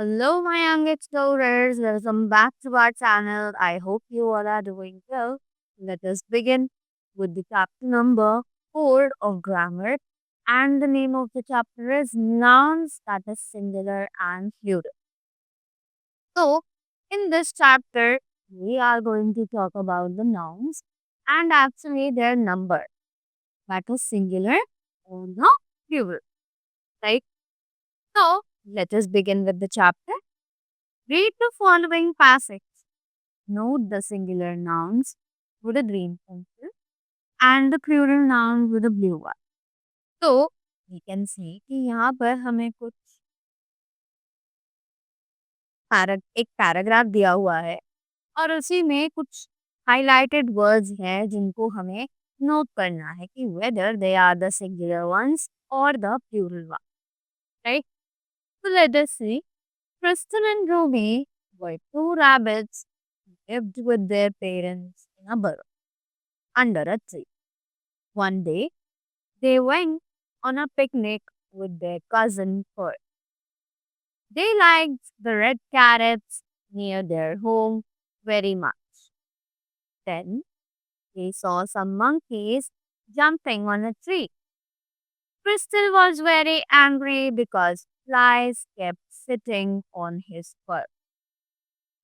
Hello, my young explorers. Welcome back to our channel. I hope you all are doing well. Let us begin with the chapter number 4 of grammar. And the name of the chapter is Nouns, that is singular and plural. So, in this chapter, we are going to talk about the nouns and actually their number, that is singular or not plural. Right? So, let us begin with the chapter. Read the following passage. Note the singular nouns with a green pencil and the plural noun with a blue one. तो we can say कि यहाँ पर हमें कुछ एक paragraph दिया हुआ है और उसी में कुछ हाइलाइटेड वर्ड्स हैं जिनको हमें नोट करना है कि whether they are the singular ones or the plural one, right? So let us see. Kristen and Ruby were two rabbits who lived with their parents in a burrow under a tree. One day, they went on a picnic with their cousin Fur. They liked the red carrots near their home very much. Then they saw some monkeys jumping on a tree. Crystal was very angry because flies kept sitting on his fur.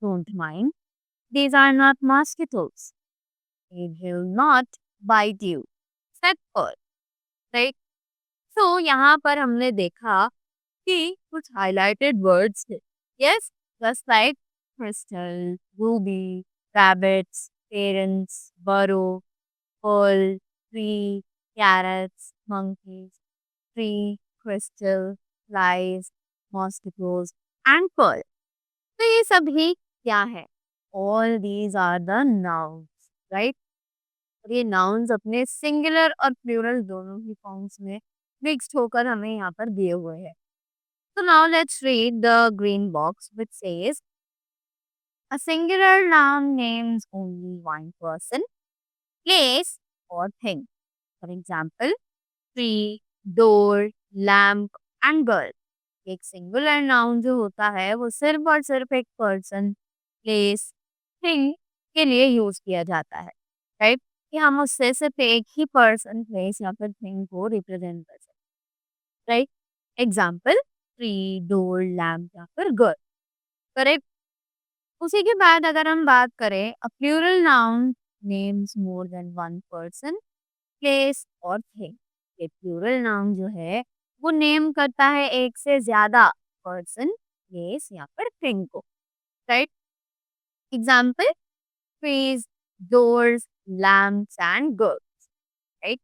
Don't mind, these are not mosquitoes. They will not bite you, said Fur. Right? So यहाँ पर हमने देखा कि कुछ highlighted words थे. Yes, just like crystal, ruby, rabbits, parents, burrow, pearl, tree, carrots, monkeys, tree, crystal, flies, mosquitoes, and pearl. तो ये सभी क्या है? All these are the nouns, right? और ये nouns अपने singular और plural दोनों ही forms में mixed होकर हमें यहाँ पर दिए हुए हैं. So now let's read the green box which says a singular noun names only one person, place or thing. For example, tree, door, lamp and bird. एक singular noun जो होता है वो सिर्फ और सिर्फ एक person, place, thing के लिए यूज किया जाता है, राइट? कि हम उससे सिर्फ एक ही person, place या फिर thing को रिप्रेजेंट कर सकते हैं, right? Example tree, door, lamp या फिर गर्ल, करेक्ट? उसी के बाद अगर हम बात करें a plural noun names more than one person, place और थिंग. ये प्लूरल नाउन जो है वो नेम करता है एक से ज्यादा पर्सन, प्लेस या फिर थिंग को, right? Example trees, doors, lamps and girls, right?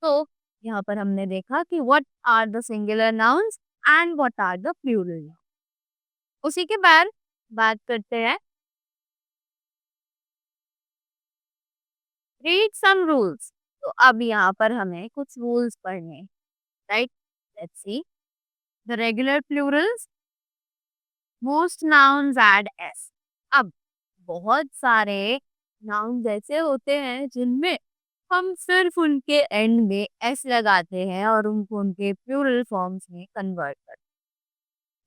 तो यहाँ पर हमने देखा कि what are the singular nouns and what are the plural noun. उसी के बाद बात करते हैं रीड सम रूल्स. तो अब यहाँ पर हमें कुछ रूल्स पढ़ने हैं, right? Let's see. The regular Plurals, most nouns add S. अब बहुत सारे नाउन्स ऐसे होते हैं जिनमें हम सिर्फ उनके एंड में एस लगाते हैं और उनको उनके प्लूरल फॉर्म्स में कन्वर्ट करते हैं,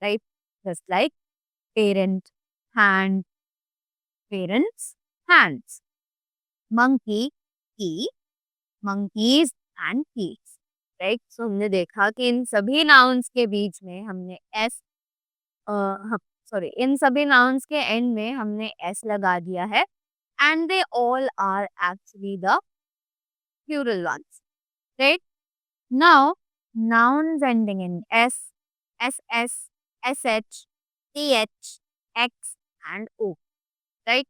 right? Just like parent, hand, parents, hands, monkey, की, monkeys and keys, राइट? सो हमने देखा कि इन सभी नाउन्स के बीच में हमने एस, सॉरी, इन सभी नाउन्स के एंड में हमने एस लगा दिया है and they all are actually the plural ones, right? Now nouns ending in s, ss, sh, th, x and o, right?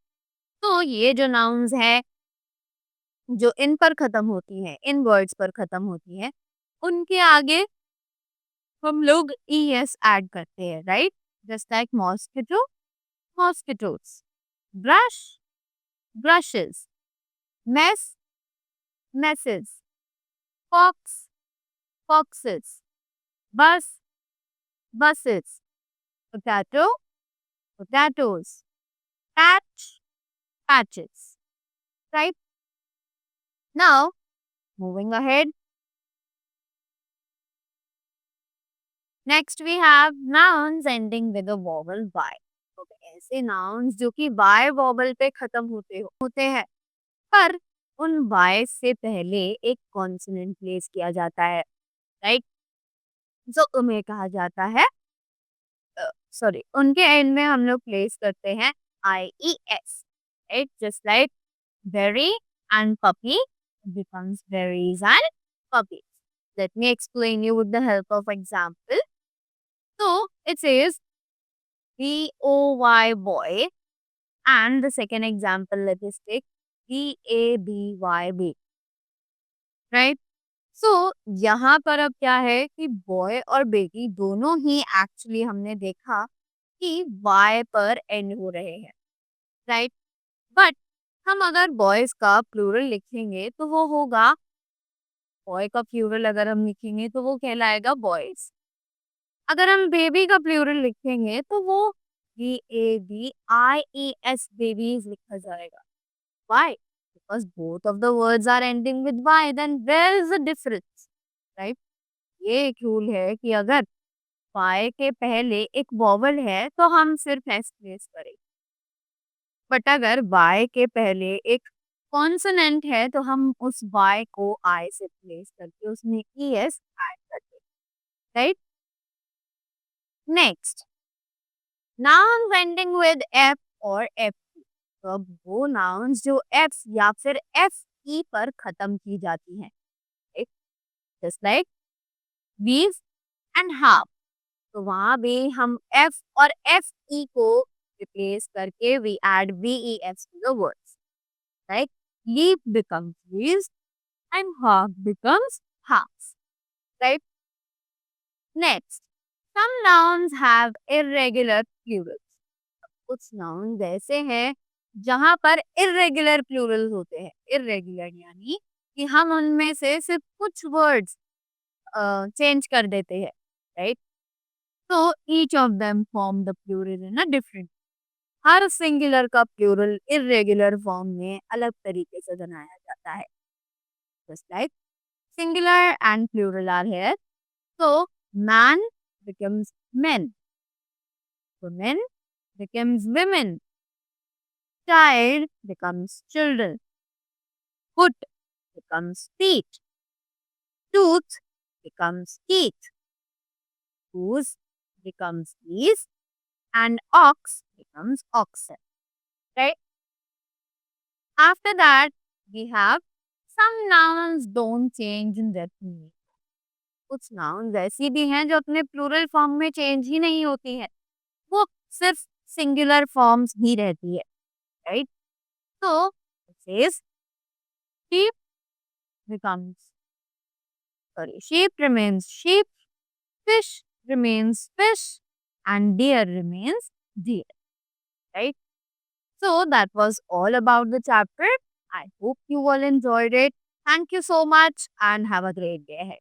तो ये जो नाउन्स है जो इन पर खत्म होती हैं, इन वर्ड्स पर खत्म होती हैं, उनके आगे हम लोग ES ऐड करते हैं, right? Just like mosquito, mosquitoes, brush, brushes, mess, messes, fox, foxes, bus, buses, potato, potatoes, patch, patches, right? Now, moving ahead. Next we have nouns ending with a vowel Y. तो ऐसे nouns जो कि Y vowel पे खत्म होते हैं, पर उन वाई से पहले एक कॉन्सोनेंट प्लेस किया जाता है, राइट? जो उन्हें कहा जाता है, सॉरी, उनके एंड में हम लोग प्लेस करते हैं I E S, right? Just like berry and puppy becomes berries and puppies. Let me explain you with the help of example. So it says boy boy, and the second example, let us take baby, right? So यहाँ पर अब क्या है कि boy और बेटी दोनों ही actually हमने देखा कि वाई पर एंड हो रहे हैं, राइट? बट हम अगर बॉयज का प्लूरल लिखेंगे तो वो होगा, बॉय का प्लूरल अगर हम लिखेंगे तो वो कहलाएगा बॉयज। अगर हम बेबी का प्लूरल लिखेंगे तो वो BABIES बेबीज लिखा जाएगा। Why? Because both of the words are ending with Y, then where is the difference? Right? ये एक रूल है कि अगर Y के पहले एक वॉवल है तो हम सिर्फ एस प्लेस करें, बट अगर Y के पहले एक कॉन्सोनेंट है तो हम उस Y को I से प्लेस करके उसमें ES ऐड करते हैं, right? Next, nouns ending with F और F। तो अब वो नाउन्स जो F या फिर FE पर खत्म की जाती हैं, just like weave and half. तो वहां भी हम F और FE को रिप्लेस करके we add VES to the words, like leaf becomes leaves and half becomes halves, right? Next, some nouns have irregular plurals. कुछ नाउन ऐसे हैं जहां पर इरेगुलर प्लूरल होते हैं। इरेगुलर यानी कि हम उनमें से सिर्फ कुछ वर्ड्स चेंज कर देते हैं, राइट? तो each of them form the plural in a different. हर सिंगुलर का प्लूरल इरेगुलर फॉर्म में अलग तरीके से बनाया जाता है, just like singular and plural are here. So man becomes men, women becomes women, child becomes children, foot becomes feet, tooth becomes teeth, goose becomes geese, and ox becomes oxen. Right? After that, we have some nouns don't change in their meaning. कुछ nouns ऐसी भी हैं जो अपने plural form में change ही नहीं होती हैं, वो सिर्फ सिंगुलर फॉर्म्स ही रहती है, राइट? तो says sheep becomes, sorry, sheep remains sheep, fish remains fish, and deer remains deer, right? So that was all about the chapter. I hope you all enjoyed it. Thank you so much and have a great day ahead.